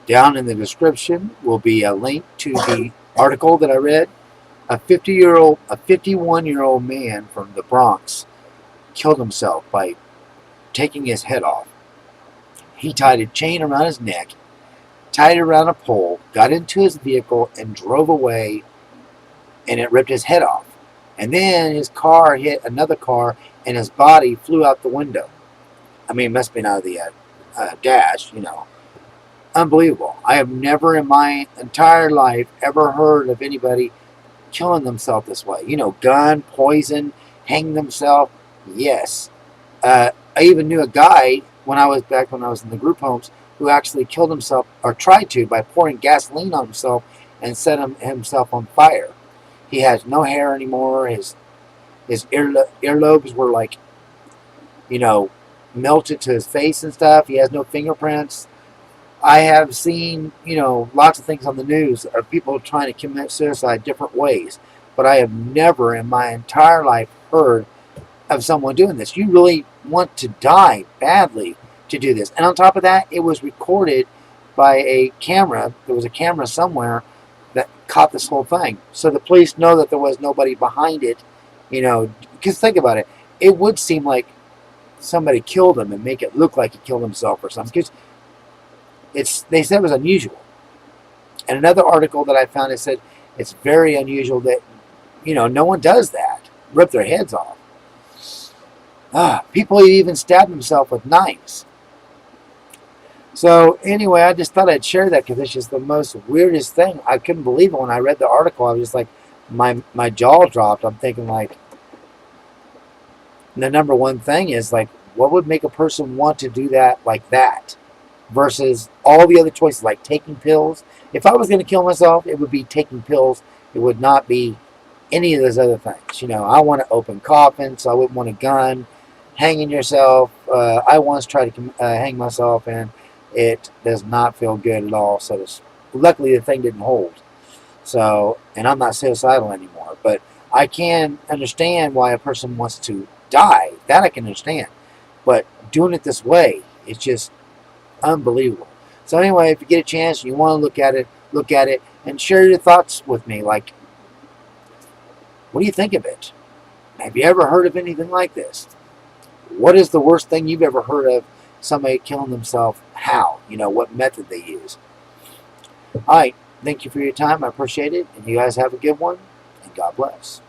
Down in the description will be a link to the article that I read. A 51-year-old man from the Bronx killed himself by taking his head off. He tied a chain around his neck, tied it around a pole, got into his vehicle, and drove away, and it ripped his head off. And then his car hit another car, and his body flew out the window. I mean, it must have been out of the dash, Unbelievable. I have never in my entire life ever heard of anybody killing themselves this way. Gun, poison, hang themselves. Yes. I even knew a guy when I was in the group homes who actually killed himself, or tried to, by pouring gasoline on himself and set himself on fire. He has no hair anymore. His earlobes were like, melted to his face and stuff. He has no fingerprints. I have seen, lots of things on the news of people trying to commit suicide different ways, but I have never in my entire life heard of someone doing this. You really want to die badly to do this. And on top of that, it was recorded by a camera. There was a camera somewhere that caught this whole thing. So the police know that there was nobody behind it, because think about it. It would seem like somebody killed him and make it look like he killed himself or something, because they said it was unusual. And another article that I found, it said it's very unusual that, no one does that. Rip their heads off. People even stab themselves with knives. So anyway, I just thought I'd share that because it's just the most weirdest thing. I couldn't believe it when I read the article. I was just like, my jaw dropped. I'm thinking like, the number one thing is like, what would make a person want to do that like that? Versus all the other choices, like taking pills. If I was going to kill myself, it would be taking pills. It would not be any of those other things. I want to open coffin, so I wouldn't want a gun. Hanging yourself. I once tried to hang myself, and it does not feel good at all. So luckily, the thing didn't hold. So, and I'm not suicidal anymore. But I can understand why a person wants to die. That I can understand. But doing it this way, it's just unbelievable. So anyway, if you get a chance and you want to look at it and share your thoughts with me. Like, what do you think of it? Have you ever heard of anything like this? What is the worst thing you've ever heard of somebody killing themselves? How? What method they use? All right. Thank you for your time. I appreciate it. And you guys have a good one. And God bless.